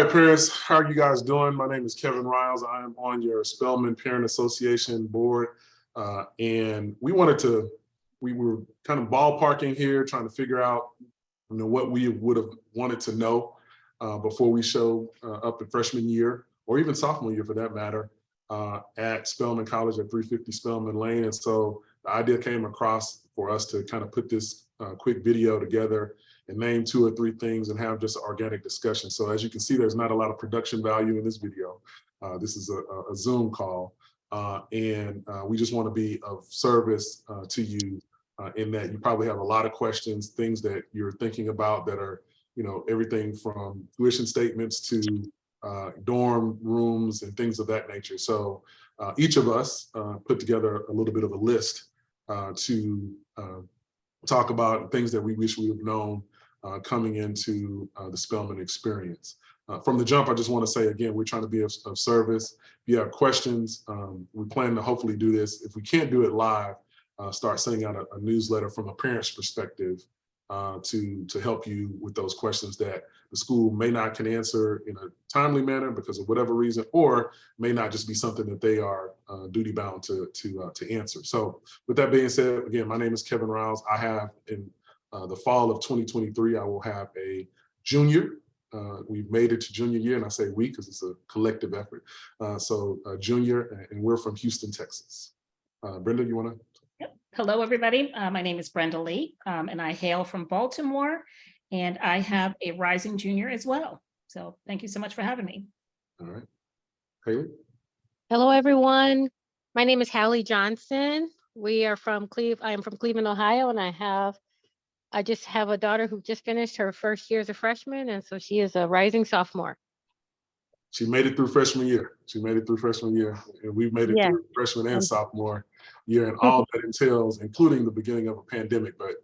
right, parents, how are you guys doing? My name is Kevin Riles. I am on your Spelman Parent Association board. And we were kind of ballparking here, trying to figure out, what we would have wanted to know before we show up in freshman year, or even sophomore year for that matter, at Spelman College at 350 Spelman Lane. And so the idea came across for us to kind of put this quick video together and name 2 or 3 things and have just an organic discussion. So as you can see, there's not a lot of production value in this video. This is a Zoom call. And we just want to be of service to you in that you probably have a lot of questions, things that you're thinking about that are, everything from tuition statements to dorm rooms and things of that nature. So each of us put together a little bit of a list to talk about things that we wish we would have known coming into the Spelman experience. From the jump, I just want to say again, we're trying to be of service. If you have questions, we plan to hopefully do this. If we can't do it live, start sending out a newsletter from a parent's perspective to help you with those questions that the school may not can answer in a timely manner because of whatever reason, or may not just be something that they are duty bound to answer. So with that being said, again, my name is Kevin Riles. I have in the fall of 2023, I will have a junior. We've made it to junior year, and I say we because it's a collective effort. So junior, and we're from Houston, Texas. Brenda, you want to? Yep. Hello, everybody. My name is Brenda Lee, and I hail from Baltimore, and I have a rising junior as well. So thank you so much for having me. All right. Haley? Hello, everyone. My name is Hallie Johnson. I am from Cleveland, Ohio, and I just have a daughter who just finished her first year as a freshman, and so she is a rising sophomore. She made it through freshman year. And we've made it through freshman and sophomore year, and all that entails, including the beginning of a pandemic. But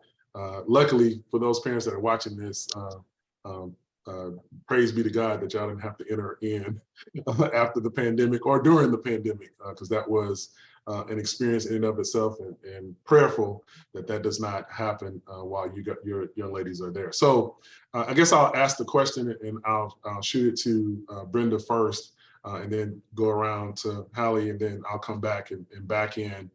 luckily, for those parents that are watching this, praise be to God that y'all didn't have to enter in after the pandemic or during the pandemic, because that was an experience in and of itself, and prayerful that does not happen while your young ladies are there. So I guess I'll ask the question, and I'll shoot it to Brenda first, and then go around to Hallie, and then I'll come back and back in.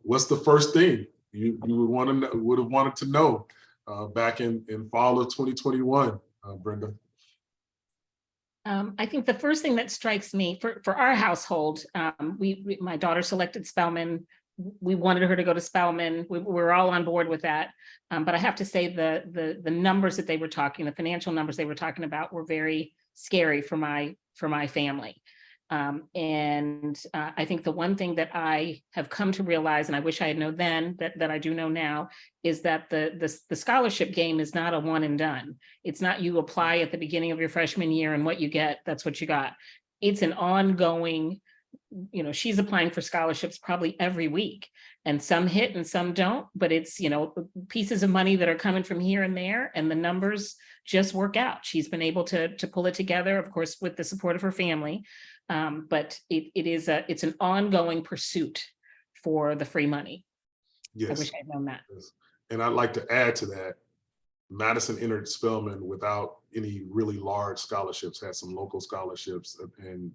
What's the first thing you would have wanted to know back in fall of 2021, Brenda? I think the first thing that strikes me for our household, my daughter selected Spelman. We wanted her to go to Spelman. We're all on board with that. But I have to say the numbers that they were talking, the financial numbers they were talking about, were very scary for my family. And I think the one thing that I have come to realize, and I wish I had known then that I do know now, is that the scholarship game is not a one and done. It's not you apply at the beginning of your freshman year and what you get, that's what you got. It's an ongoing, she's applying for scholarships probably every week, and some hit and some don't, but it's, pieces of money that are coming from here and there, and the numbers just work out. She's been able to pull it together, of course, with the support of her family. But it's an ongoing pursuit for the free money. Yes. I wish I'd known that. Yes. And I'd like to add to that, Madison entered Spelman without any really large scholarships, had some local scholarships, and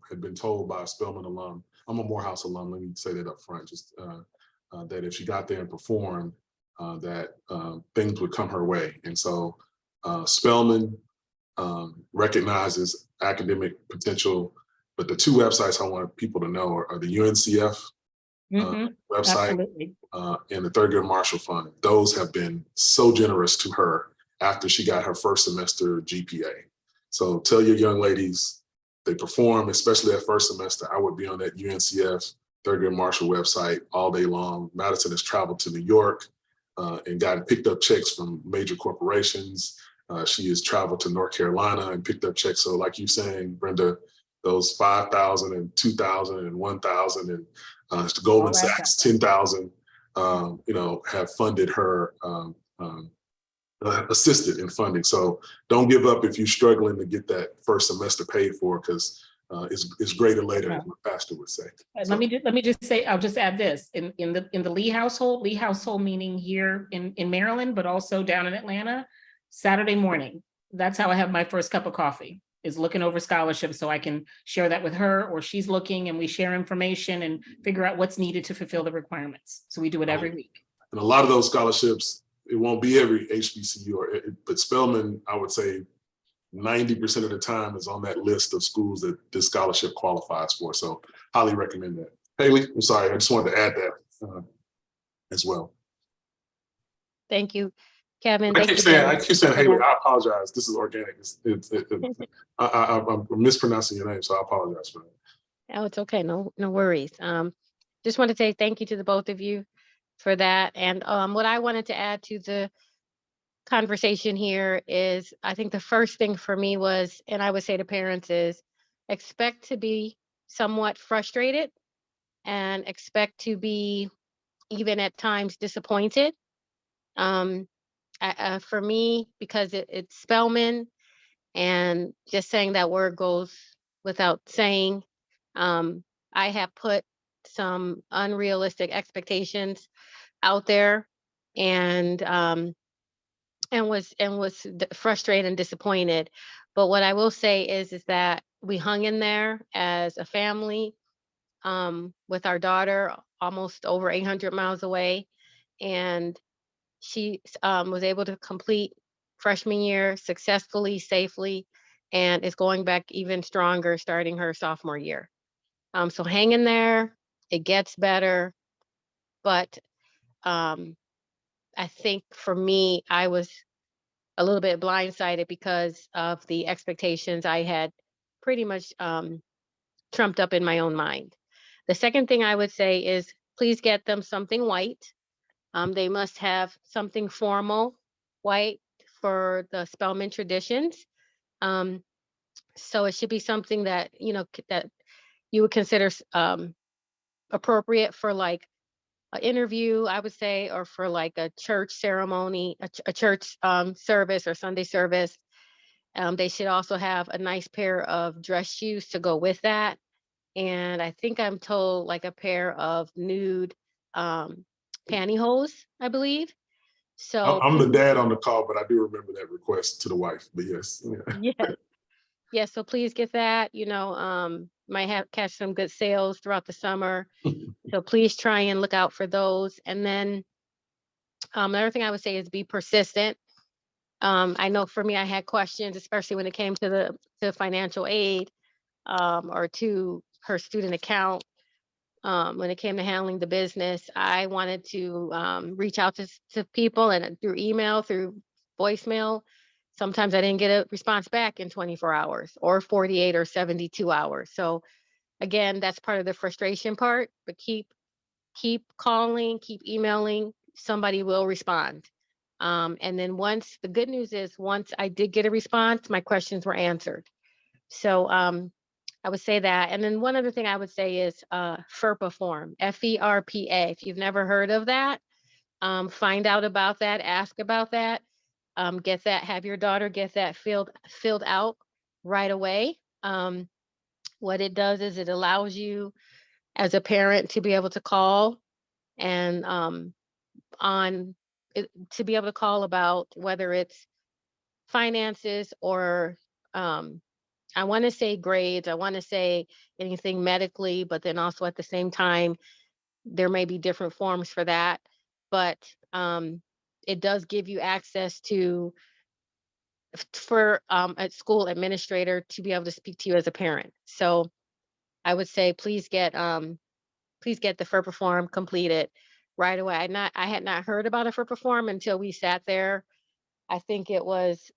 had been told by a Spelman alum, I'm a Morehouse alum, let me say that up front, just that if she got there and performed, that things would come her way. And so Spelman recognizes academic potential. But the 2 websites I want people to know are the UNCF website and the Thurgood Marshall Fund. Those have been so generous to her after she got her first semester GPA. So tell your young ladies, they perform, especially that first semester, I would be on that UNCF Thurgood Marshall website all day long. Madison has traveled to New York and picked up checks from major corporations. She has traveled to North Carolina and picked up checks. So like you saying, Brenda, those 5,000 and 2,000 and 1,000 and Goldman Sachs 10,000, have funded her, assisted in funding. So don't give up if you're struggling to get that first semester paid for, because it's greater later, as my pastor would say. Let me just say, I'll just add this in the Lee household meaning here in Maryland, but also down in Atlanta, Saturday morning. That's how I have my first cup of coffee. is looking over scholarships, so I can share that with her, or she's looking and we share information and figure out what's needed to fulfill the requirements. So we do it every week. And a lot of those scholarships, it won't be every HBCU, but Spelman, I would say 90% of the time is on that list of schools that this scholarship qualifies for. So highly recommend that. Haley, I'm sorry, I just wanted to add that as well. Thank you, Kevin. I Thank keep you, saying Jen. Haley. I apologize. This is organic. I'm mispronouncing your name, so I apologize for that. Oh, it's okay. No worries. Just want to say thank you to the both of you for that. And what I wanted to add to the conversation here is, I think the first thing for me was, and I would say to parents, is expect to be somewhat frustrated and expect to be even at times disappointed. For me, because it's Spelman, and just saying that word goes without saying, I have put some unrealistic expectations out there, and was frustrated and disappointed. But what I will say is that we hung in there as a family, with our daughter almost over 800 miles away, and she was able to complete freshman year successfully, safely, and is going back even stronger starting her sophomore year. So hang in there, it gets better. But I think for me, I was a little bit blindsided because of the expectations I had pretty much trumped up in my own mind. The second thing I would say is, please get them something white. They must have something formal, white, for the Spelman traditions. So it should be something that, that you would consider appropriate for like an interview, I would say, or for like a church ceremony, a church service or Sunday service. They should also have a nice pair of dress shoes to go with that. And I think I'm told like a pair of nude pantyhose, I believe. So I'm the dad on the call, but I do remember that request to the wife. But yes, yeah. So please get that. Might have catch some good sales throughout the summer. So please try and look out for those. And then another thing I would say is be persistent. I know for me, I had questions, especially when it came to financial aid, or to her student account. When it came to handling the business, I wanted to reach out to people, and through email, through voicemail. Sometimes I didn't get a response back in 24 hours or 48 or 72 hours. So again, that's part of the frustration part, but keep calling, keep emailing, somebody will respond. And then the good news is, once I did get a response, my questions were answered. So I would say that. And then one other thing I would say is FERPA form, FERPA. If you've never heard of that, find out about that, ask about that, get that, have your daughter get that filled out right away. What it does is it allows you as a parent to be able to call and to be able to call about whether it's finances or I want to say grades, I want to say anything medically, but then also at the same time, there may be different forms for that. But it does give you access for a school administrator to be able to speak to you as a parent. So I would say please get the FERPA form completed right away. I had not heard about a FERPA form until we sat there. I think it was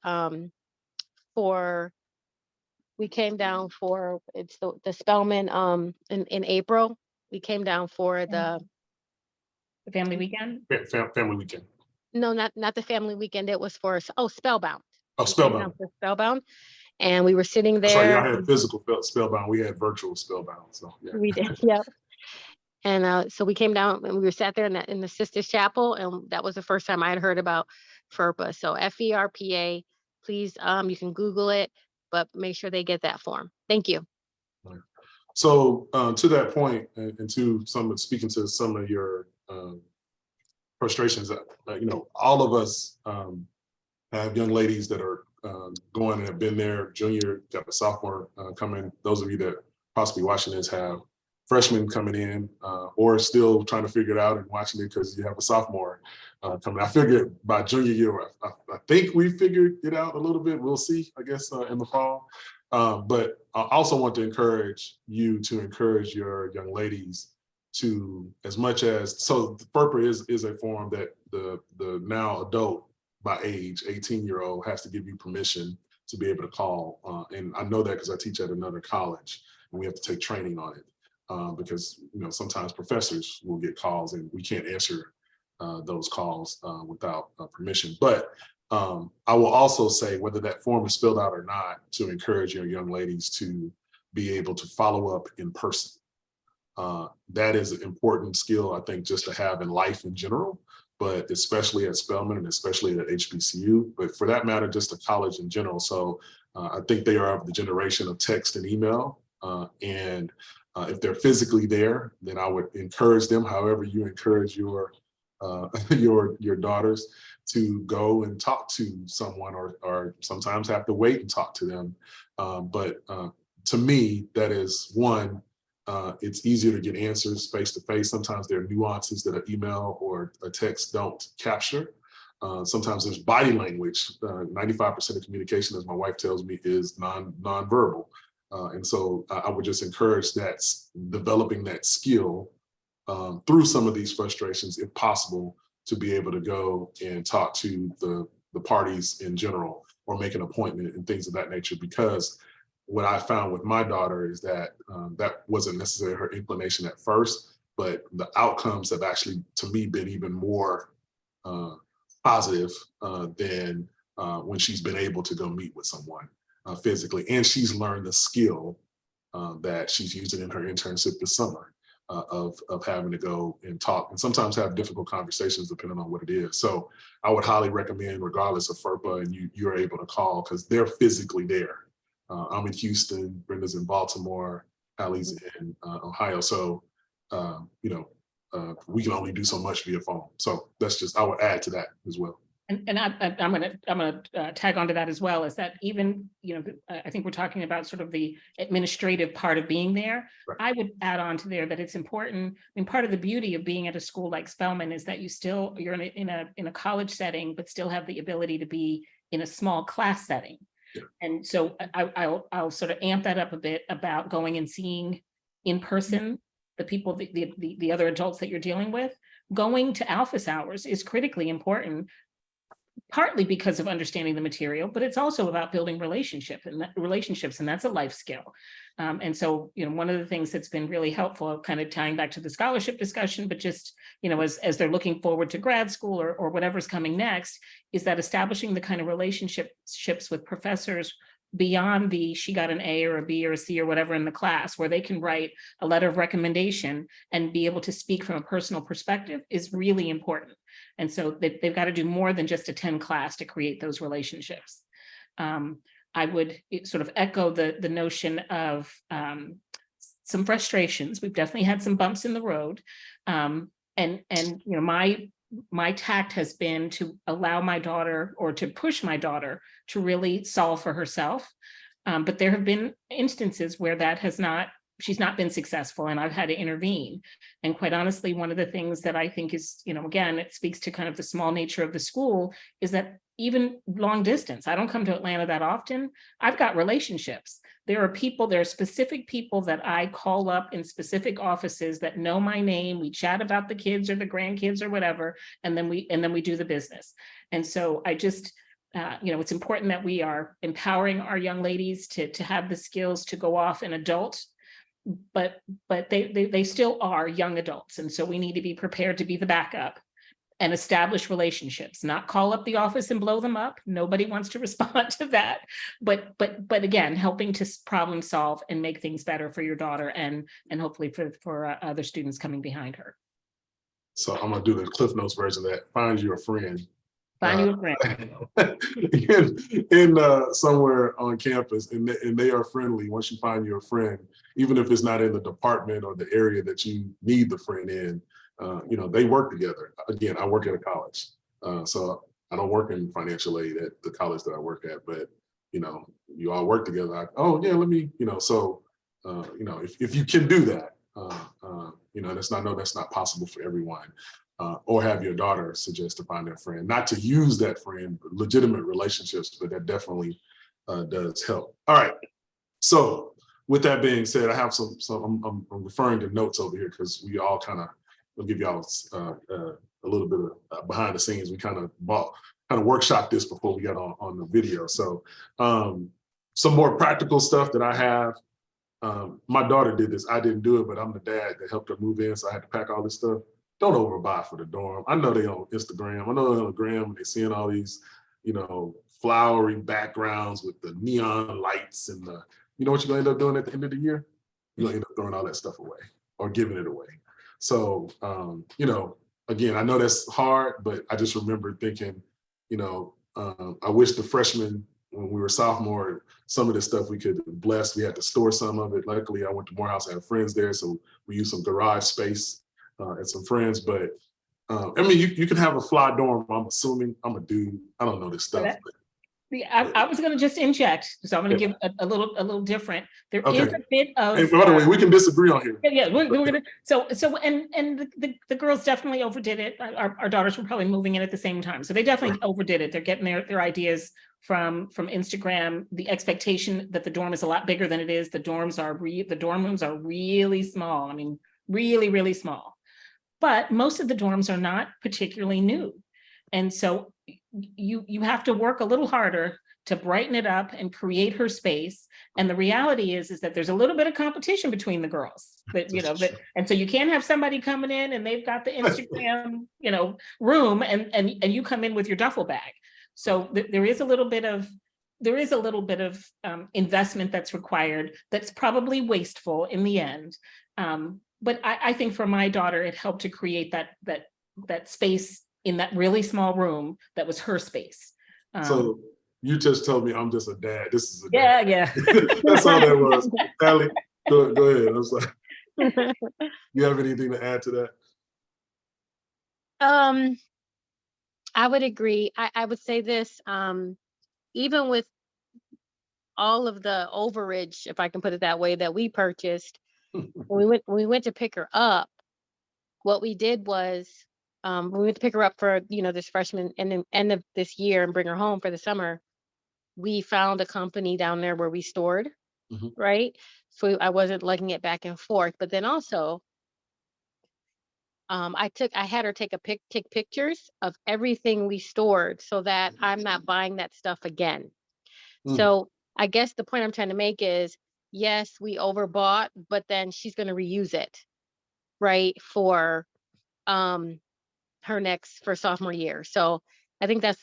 we came down for, it's the Spelman in April. We came down for the family weekend. Family weekend. No, not the family weekend. It was for Spellbound. Oh, We came down Spellbound. for Spellbound, and we were sitting That's right. there. Y'all had physical Spellbound. We had virtual Spellbound. So yeah. We did, yeah. And so we came down and we were sat there in the Sisters Chapel, and that was the first time I had heard about FERPA. So FERPA, please, you can Google it, but make sure they get that form. Thank you. So to that point, and to speaking to some of your frustrations, all of us have young ladies that are going and have been there, junior, got a sophomore coming. Those of you that possibly watching this have freshmen coming in or still trying to figure it out and watching it because you have a sophomore coming. I figured by junior year, I think we figured it out a little bit. We'll see, I guess, in the fall. But I also want to encourage you to encourage your young ladies to, as much as, so FERPA is a form that the now adult by age, 18-year-old has to give you permission to be able to call. And I know that because I teach at another college and we have to take training on it because, you know, sometimes professors will get calls and we can't answer those calls without permission. But I will also say, whether that form is filled out or not, to encourage your young ladies to be able to follow up in person. That is an important skill, I think, just to have in life in general, but especially at Spelman and especially at HBCU, but for that matter, just to college in general. So I think they are of the generation of text and email. And if they're physically there, then I would encourage them, however you encourage your daughters, to go and talk to someone or sometimes have to wait and talk to them. But to me, that is one, it's easier to get answers face to face. Sometimes there are nuances that an email or a text don't capture. Sometimes there's body language. 95% of communication, as my wife tells me, is non-verbal. And so I would just encourage that, developing that skill through some of these frustrations, if possible, to be able to go and talk to the parties in general or make an appointment and things of that nature. Because what I found with my daughter is that that wasn't necessarily her inclination at first, but the outcomes have actually, to me, been even more positive than when she's been able to go meet with someone physically. And she's learned the skill that she's using in her internship this summer of having to go and talk and sometimes have difficult conversations depending on what it is. So I would highly recommend, regardless of FERPA, and you're able to call because they're physically there. I'm in Houston, Brenda's in Baltimore, Hallie's in Ohio. So, you know, we can only do so much via phone. So that's just, I would add to that as well. And I'm gonna tag onto that as well, is that even, you know, I think we're talking about sort of the administrative part of being there. Right. I would add on to there that it's important. I mean, part of the beauty of being at a school like Spelman is that you're in a college setting, but still have the ability to be in a small class setting. Yeah. And so I'll sort of amp that up a bit about going and seeing in person the people, the other adults that you're dealing with. Going to office hours is critically important, partly because of understanding the material, but it's also about building relationships, and that's a life skill. And so, you know, one of the things that's been really helpful, kind of tying back to the scholarship discussion, but just, you know, as they're looking forward to grad school or whatever's coming next, is that establishing the kind of relationships with professors beyond the she got an A or a B or a C or whatever in the class, where they can write a letter of recommendation and be able to speak from a personal perspective, is really important. And so they've got to do more than just attend class to create those relationships. I would sort of echo the notion of some frustrations. We've definitely had some bumps in the road. And you know, my tact has been to allow my daughter, or to push my daughter, to really solve for herself. But there have been instances where she's not been successful, and I've had to intervene. And quite honestly, one of the things that I think is, you know, again, it speaks to kind of the small nature of the school, is that even long distance, I don't come to Atlanta that often. I've got relationships. There are specific people that I call up in specific offices that know my name. We chat about the kids or the grandkids or whatever, and then we do the business. And so I just, you know, it's important that we are empowering our young ladies to have the skills to go off and adult, but they still are young adults. And so we need to be prepared to be the backup and establish relationships, not call up the office and blow them up. Nobody wants to respond to that. But again, helping to problem solve and make things better for your daughter and hopefully for other students coming behind her. So I'm gonna do the Cliff Notes version of that. Find you a friend. Find you a friend. in somewhere on campus, and they are friendly. Once you find your friend, even if it's not in the department or the area that you need the friend in, you know, they work together. Again, I work at a college, so I don't work in financial aid at the college that I work at, but you all work together. Oh yeah, let me, so if you can do that, that's not, no, that's not possible for everyone. Or have your daughter suggest to find a friend, not to use that friend, legitimate relationships, but that definitely does help. All right. So with that being said, I have some I'm referring to notes over here because we all kind of, we'll give y'all a little bit of behind the scenes. We kind of workshopped this before we got on the video. So some more practical stuff that I have. My daughter did this. I didn't do it, but I'm the dad that helped her move in. So I had to pack all this stuff. Don't overbuy for the dorm. I know they on Instagram. I know they're on the gram and they're seeing all these, flowery backgrounds with the neon lights and the, what you're gonna end up doing at the end of the year? You're gonna end up throwing all that stuff away or giving it away. So, again, I know that's hard, but I just remember thinking, I wish the freshmen, when we were sophomore, some of this stuff we could bless. We had to store some of it. Luckily, I went to Morehouse, I had friends there, so we used some garage space and some friends. But I mean, you can have a fly dorm. I'm assuming. I'm a dude. I don't know this stuff. I was going to just inject, so I'm going to give a little different. There is a bit of. Hey, by the way, we can disagree on here. Yeah, we're gonna. So and the girls definitely overdid it. Our daughters were probably moving in at the same time, so they definitely overdid it. They're getting their ideas from Instagram. The expectation that the dorm is a lot bigger than it is. The dorm rooms are really small. I mean, really small. But most of the dorms are not particularly new, and so you have to work a little harder to brighten it up and create her space. And the reality is that there's a little bit of competition between the girls. And so you can't have somebody coming in and they've got the Instagram, room, and you come in with your duffel bag. So there is a little bit of investment that's required. That's probably wasteful in the end. But I think for my daughter, it helped to create that space in that really small room that was her space. So you just told me I'm just a dad. This is a dad. Yeah. That's all that was. Allie, go ahead. I'm sorry. You have anything to add to that? I would agree. I would say this, even with all of the overage, if I can put it that way, that we purchased, when we went to pick her up, what we did was, when we went to pick her up for, this freshman and then end of this year and bring her home for the summer, we found a company down there where we stored, right? So I wasn't lugging it back and forth. But then also, I had her take pictures of everything we stored so that I'm not buying that stuff again. So I guess the point I'm trying to make is, yes, we overbought, but then she's going to reuse it, right? For for sophomore year. So I think that's,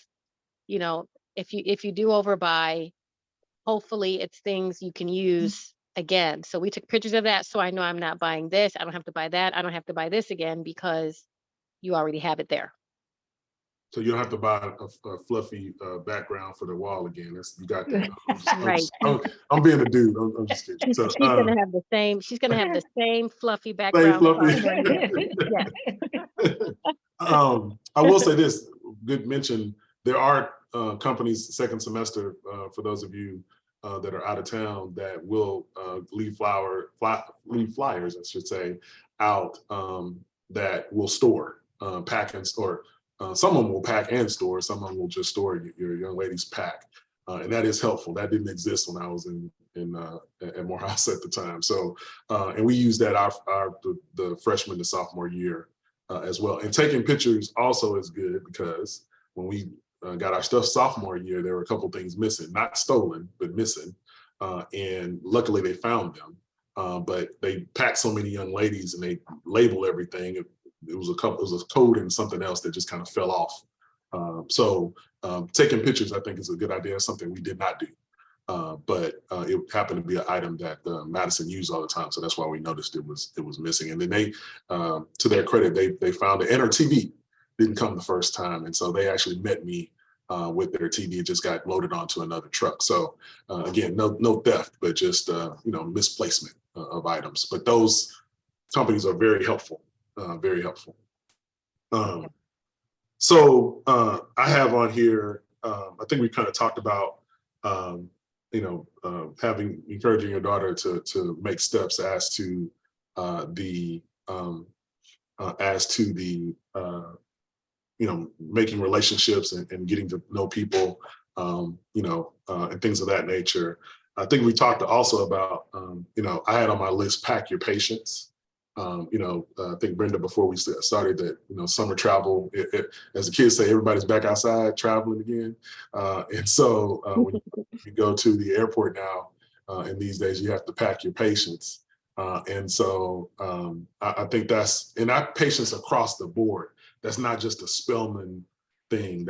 if you do overbuy, hopefully it's things you can use again. So we took pictures of that. So I know I'm not buying this. I don't have to buy that. I don't have to buy this again because you already have it there. So you don't have to buy a fluffy background for the wall again. You got that. Right. I'm being a dude. I'm just kidding. So, she's gonna have the same. She's gonna have the same fluffy background. Yeah. I will say this. Good mention. There are companies second semester for those of you that are out of town that will leave flyers, I should say, out that will store, pack and store. Some of them will pack and store. Some of them will just store your young lady's pack, and that is helpful. That didn't exist when I was at Morehouse at the time. So, and we use that the freshman to sophomore year as well. And taking pictures also is good because when we got our stuff sophomore year, there were a couple things missing, not stolen, but missing. And luckily they found them. But they packed so many young ladies and they label everything. It was a code and something else that just kind of fell off. So taking pictures, I think, is a good idea. Something we did not do. But it happened to be an item that Madison used all the time. So that's why we noticed it was missing. And then they, to their credit, they found it. And her TV didn't come the first time. And so they actually met me with their TV. It just got loaded onto another truck. So again, no theft, but just misplacement of items. But those companies are very helpful, very helpful. So I have on here, I think we kind of talked about, encouraging your daughter to make steps as to the making relationships and getting to know people, and things of that nature. I think we talked also about, I had on my list, pack your patience. I think Brenda, before we started that, summer travel, as the kids say, everybody's back outside traveling again. And so when you go to the airport now, in these days, you have to pack your patience. And so I think and that patience across the board. That's not just a Spelman thing.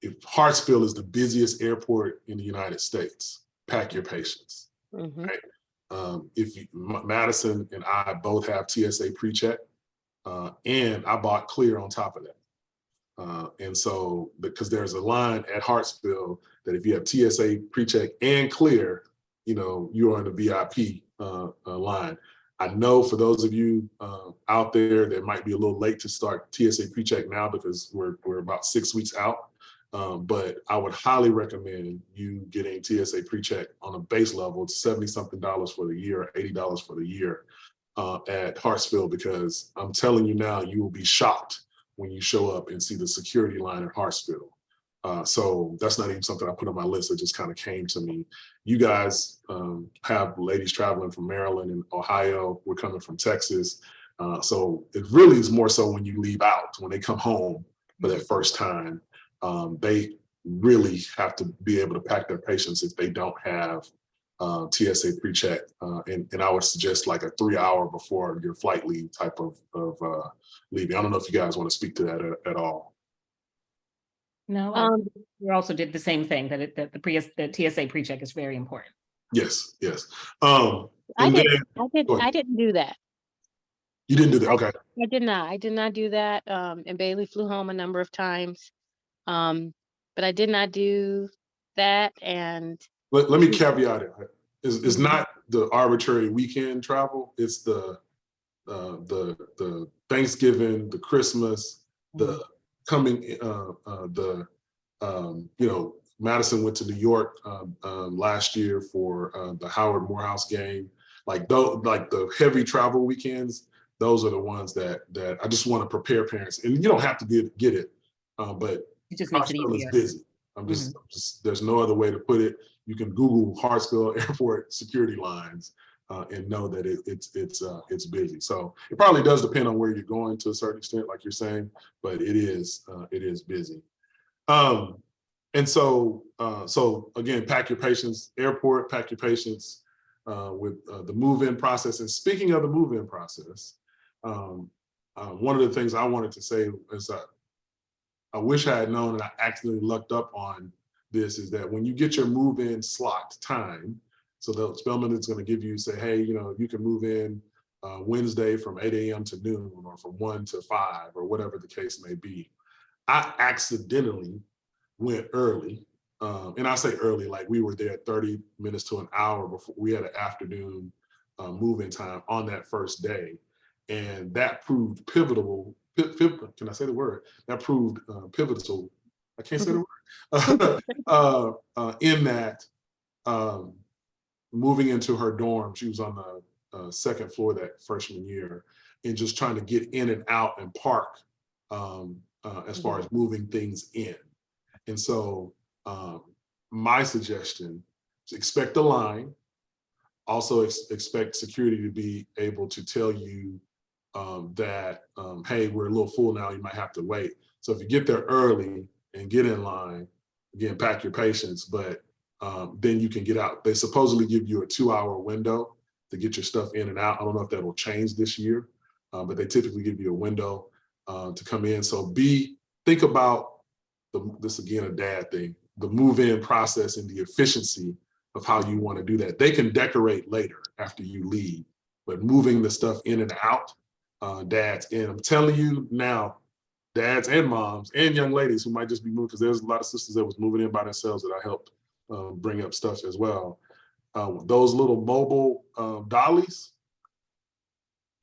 If Hartsfield is the busiest airport in the United States, pack your patience. Mhm. Right? Madison and I both have TSA pre-check, and I bought Clear on top of that. And so, because there's a line at Hartsfield that if you have TSA pre-check and Clear, you're on the VIP line. I know for those of you out there that might be a little late to start TSA pre-check now because we're about 6 weeks out. But I would highly recommend you getting TSA pre-check on a base level. It's $70-something for the year, $80 for the year at Hartsfield, because I'm telling you now, you will be shocked when you show up and see the security line at Hartsfield. So that's not even something I put on my list. It just kind of came to me. You guys have ladies traveling from Maryland and Ohio. We're coming from Texas. So it really is more so when you leave out, when they come home for that first time, they really have to be able to pack their patience if they don't have TSA pre-check. And I would suggest like a 3-hour before your flight leave type of leaving. I don't know if you guys want to speak to that at all. No, we also did the same thing, that the TSA pre-check is very important. Yes. I didn't do that. You didn't do that. Okay. I did not do that. And Bailey flew home a number of times. But I did not do that. And let me caveat it. It's not the arbitrary weekend travel. It's the Thanksgiving, the Christmas, the coming, Madison went to New York last year for the Howard Morehouse game. Like the heavy travel weekends, those are the ones that I just want to prepare parents. And you don't have to get it, but it just makes it easier. Is busy. I'm just, there's no other way to put it. You can Google Hartsfield Airport security lines and know that it's busy. So it probably does depend on where you're going to a certain extent, like you're saying, but it is busy. And so again, pack your patience. Airport, pack your patience with the move-in process. And speaking of the move-in process, one of the things I wanted to say is that I wish I had known, and I accidentally lucked up on this, is that when you get your move-in slot time, so the Spelman is going to give you, say, hey, you can move in Wednesday from 8 a.m. to noon, or from 1 to 5, or whatever the case may be. I accidentally went early. And I say early, like we were there 30 minutes to an hour before we had an afternoon move-in time on that first day. And that proved pivotal. Can I say the word? That proved pivotal. I can't say the word. In that, moving into her dorm, she was on the second floor that freshman year, and just trying to get in and out and park as far as moving things in. And so my suggestion is expect a line. Also expect security to be able to tell you that, hey, we're a little full now, you might have to wait. So if you get there early and get in line, again, pack your patience, but then you can get out. They supposedly give you a 2-hour window to get your stuff in and out. I don't know if that will change this year, but they typically give you a window to come in. So think about this, again, a dad thing, the move-in process and the efficiency of how you want to do that. They can decorate later after you leave, but moving the stuff in and out, dads, and I'm telling you now, dads and moms and young ladies who might just be moving, because there's a lot of sisters that was moving in by themselves that I helped bring up stuff as well. Those little mobile dollies,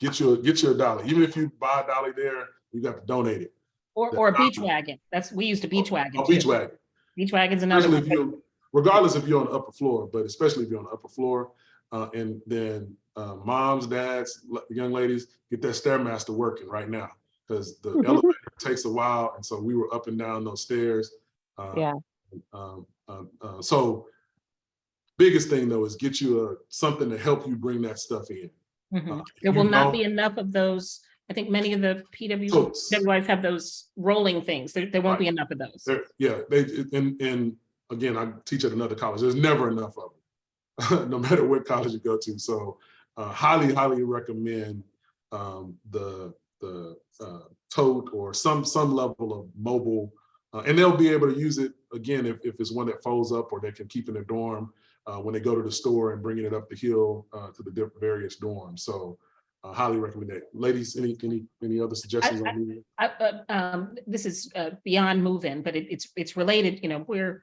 get you a dolly. Even if you buy a dolly there, you got to donate it. Or a beach wagon. We used a beach wagon A too. beach wagon. Beach wagon's another Especially one. if you're, regardless if you're on the upper floor, but especially if you're on the upper floor, and then moms, dads, young ladies, get that Stairmaster working right now, because the elevator takes a while, and so we were up and down those stairs. Yeah. So biggest thing though is get you something to help you bring that stuff in. There will not be enough of those. I think many of the PWIs have those rolling things. There won't be enough of those. Yeah, and again, I teach at another college. There's never enough of them, no matter what college you go to. So highly recommend the tote or some level of mobile, and they'll be able to use it again if it's one that folds up, or they can keep in their dorm when they go to the store and bringing it up the hill to the various dorms. So highly recommend that. Ladies, any other suggestions on moving? This is beyond move-in, but it's related. You know, where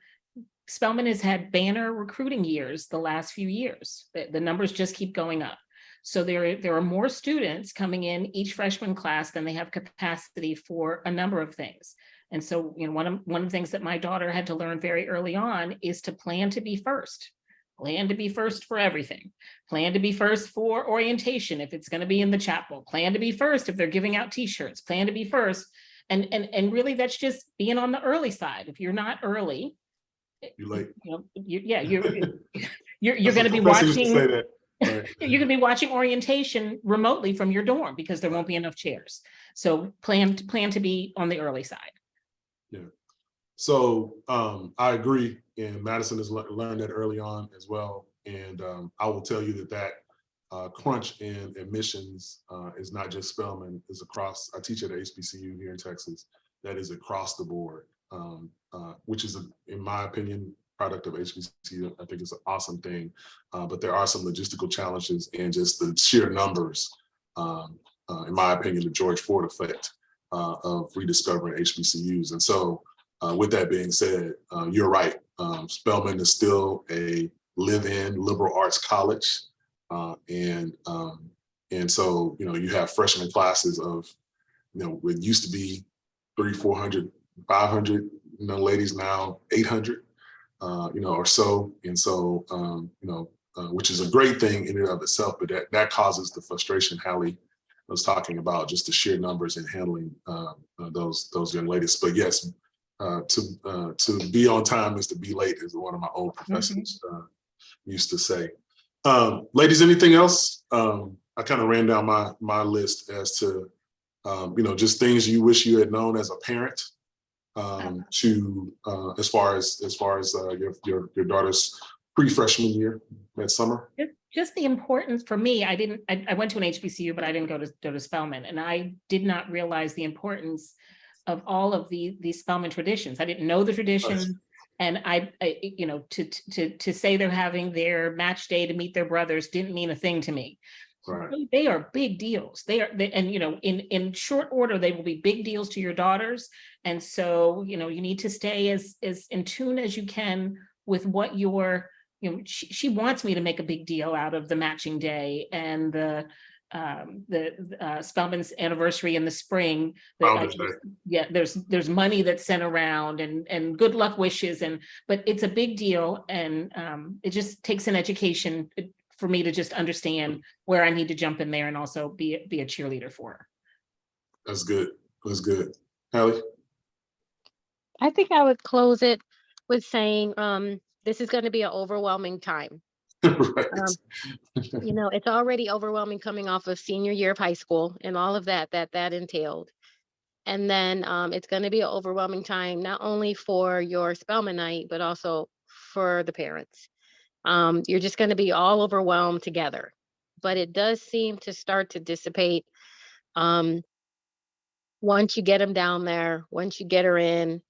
Spelman has had banner recruiting years the last few years. The numbers just keep going up. So there are more students coming in each freshman class than they have capacity for a number of things. And so, you know, one of the things that my daughter had to learn very early on is to plan to be first. Plan to be first for everything. Plan to be first for orientation if it's going to be in the chapel. Plan to be first if they're giving out t-shirts. Plan to be first. And really that's just being on the early side. If you're not early, you're late. You know, you're going to be watching. Right. You're going to be watching orientation remotely from your dorm because there won't be enough chairs. So plan to be on the early side. Yeah. So I agree, and Madison has learned that early on as well. And I will tell you that crunch in admissions is not just Spelman, it's across. I teach at HBCU here in Texas. That is across the board, which is, in my opinion, product of HBCU. I think it's an awesome thing, but there are some logistical challenges and just the sheer numbers. In my opinion, the George Ford effect of rediscovering HBCUs. And so with that being said, you're right. Spelman is still a live-in liberal arts college. And so, you know, you have freshman classes of, you know, it used to be 300, 400, 500, you know, ladies, now 800, you know, or so. And so, you know, which is a great thing in and of itself, but that causes the frustration Hallie was talking about, just the sheer numbers and handling those young ladies. But yes, to be on time is to be late, is one of my old professors used to say. Ladies, anything else? I kind of ran down my list as to, you know, just things you wish you had known as a parent, to as far as your daughter's pre-freshman year that summer. Just the importance for me. I went to an HBCU, but I didn't go to Spelman, and I did not realize the importance of all of these Spelman traditions. I didn't know the tradition. And I you know, to say they're having their match day to meet their brothers didn't mean a thing to me. Right. They are big deals. And you know, in short order, they will be big deals to your daughters. And so, you know, you need to stay as in tune as you can with what your, you know, she wants me to make a big deal out of the matching day and the Spelman's anniversary in the spring. Yeah, there's money that's sent around and good luck wishes, but it's a big deal, and it just takes an education for me to just understand where I need to jump in there and also be a cheerleader for her. That's good. That's good. Hallie? I think I would close it with saying this is going to be an overwhelming time. Right. You know, it's already overwhelming coming off of senior year of high school and all of that entailed. And then it's going to be an overwhelming time, not only for your Spelman night, but also for the parents. You're just going to be all overwhelmed together. But it does seem to start to dissipate once you get them down there, once you get her in.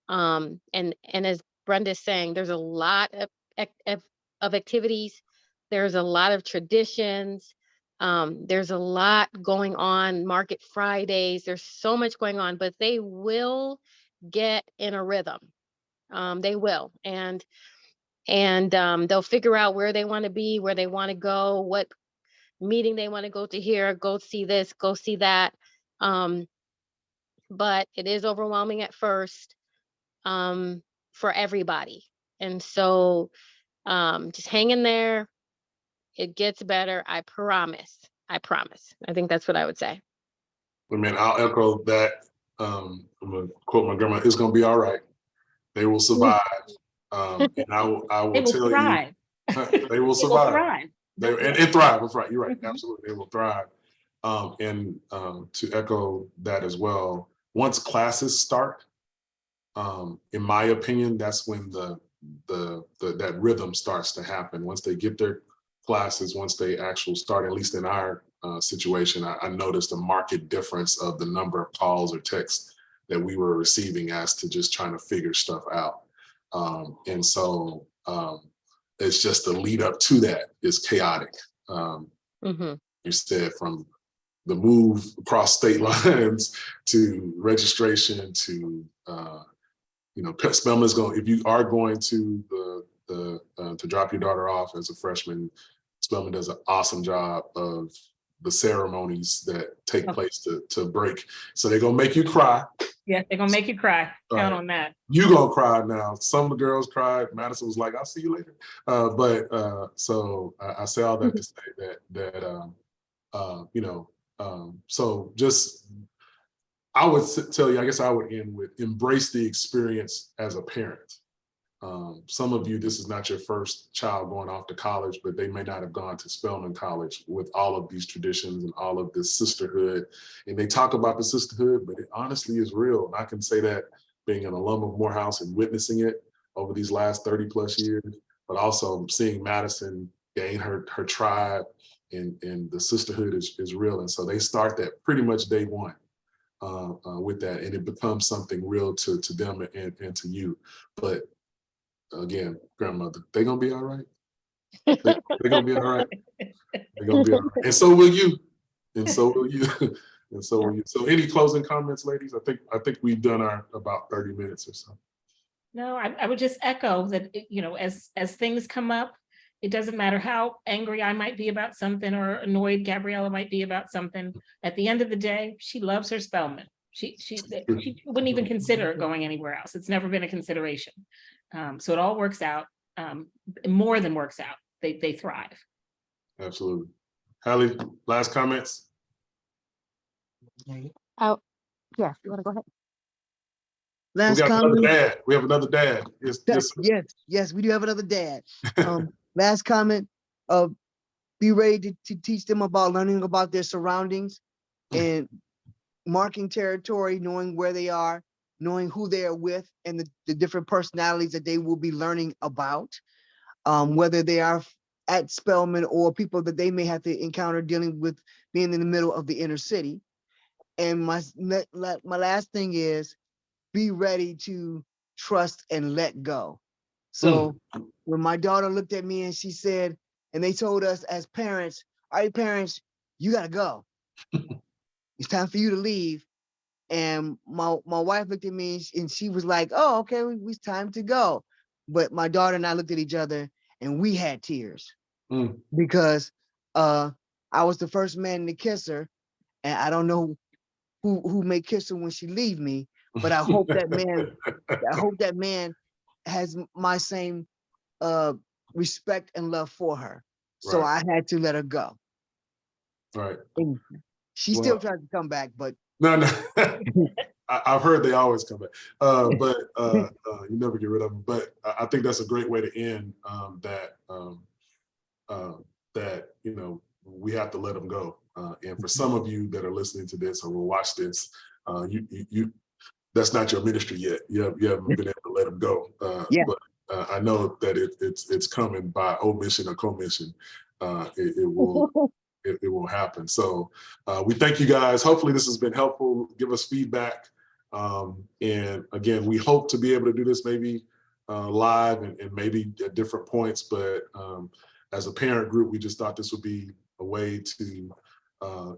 And as Brenda's saying, there's a lot of activities. There's a lot of traditions. There's a lot going on, Market Fridays. There's so much going on, but they will get in a rhythm. They will. And they'll figure out where they want to be, where they want to go, what meeting they want to go to here, go see this, go see that. but it is overwhelming at first, for everybody. And so just hang in there. It gets better. I promise. I promise. I think that's what I would say. I mean, I'll echo that. I'm gonna quote my grandma, it's gonna be all right. They will survive. And I They will will tell you, thrive. they will They will survive. thrive. And thrive. That's right. You're right. Mhm. Absolutely. They will thrive. And to echo that as well, once classes start, in my opinion, that's when that rhythm starts to happen. Once they get their classes, once they actually start, at least in our situation, I noticed a marked difference of the number of calls or texts that we were receiving as to just trying to figure stuff out. And so it's just the lead up to that is chaotic. Mhm. You said from the move across state lines to registration to Spelman is going. If you are going to to drop your daughter off as a freshman, Spelman does an awesome job of the ceremonies that take place to break. So they're gonna make you cry. Yeah, they're gonna make you cry. Count Right. on that. You gonna cry now. Some of the girls cried. Madison was like, "I'll see you later." So I say all that to say that so just I would tell you, I guess I would end with embrace the experience as a parent. Some of you, this is not your first child going off to college, but they may not have gone to Spelman College with all of these traditions and all of this sisterhood. And they talk about the sisterhood, but it honestly is real. And I can say that being an alum of Morehouse and witnessing it over these last 30 plus years, but also seeing Madison gain her tribe and the sisterhood is real. And so they start that pretty much day one. With that, and it becomes something real to them and to you. But again, grandmother, they're gonna be all right. They're gonna be all right. They're gonna be all right. And so will you. And so will you. And so will you. So any closing comments, ladies? I think we've done our about 30 minutes or so. No, I would just echo that, as things come up, it doesn't matter how angry I might be about something or annoyed Gabriella might be about something. At the end of the day, she loves her Spelman. She wouldn't even consider going anywhere else. It's never been a consideration. So it all works out, more than works out. They thrive. Absolutely. Hallie, last comments? Oh, yeah, you want to go ahead? We Last got another comment. dad. We have another dad. Yes, we do have another dad. Last comment. Be ready to teach them about learning about their surroundings and marking territory, knowing where they are, knowing who they are with, and the different personalities that they will be learning about, whether they are at Spelman or people that they may have to encounter dealing with being in the middle of the inner city. And my last thing is be ready to trust and let go. So when my daughter looked at me and she said, and they told us as parents, all right, parents, you gotta go. It's time for you to leave. And my wife looked at me and she was like, oh, okay, it's time to go. But my daughter and I looked at each other and we had tears because I was the first man to kiss her. And I don't know who may kiss her when she leave me, but I hope that man has my same respect and love for her. So Right. I had to let her go. Right. And she still tries to come back, but no. I've heard they always come back, but you never get rid of them. But I think that's a great way to end that we have to let them go. And for some of you that are listening to this or will watch this, you that's not your ministry yet. You haven't been able to let them go. Yeah. But I know that it's coming by omission or commission. It will. It will happen. So we thank you guys. Hopefully this has been helpful. Give us feedback. And again, we hope to be able to do this maybe live and maybe at different points. But as a parent group, we just thought this would be a way to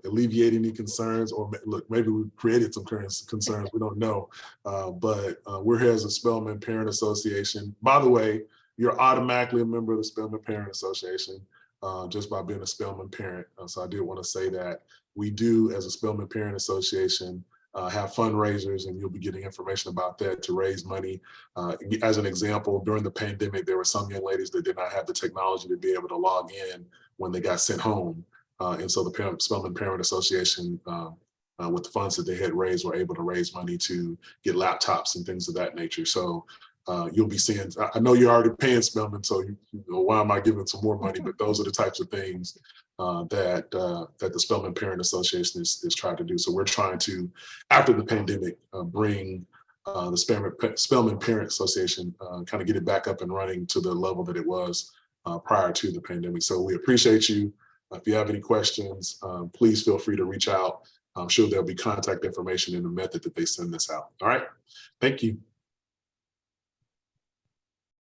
alleviate any concerns, or look, maybe we created some concerns. We don't know. But we're here as a Spelman Parent Association. By the way, you're automatically a member of the Spelman Parent Association. Just by being a Spelman parent. So I did want to say that we do, as a Spelman Parent Association, have fundraisers, and you'll be getting information about that to raise money. As an example, during the pandemic, there were some young ladies that did not have the technology to be able to log in when they got sent home. And so the Spelman Parent Association, with the funds that they had raised, were able to raise money to get laptops and things of that nature. So you'll be seeing, I know you're already paying Spelman, so you know, why am I giving some more money? But those are the types of things that the Spelman Parent Association is trying to do. So we're trying to, after the pandemic, bring the Spelman Parent Association, kind of get it back up and running to the level that it was prior to the pandemic. So we appreciate you. If you have any questions, please feel free to reach out. I'm sure there'll be contact information in the method that they send this out. All right. Thank you.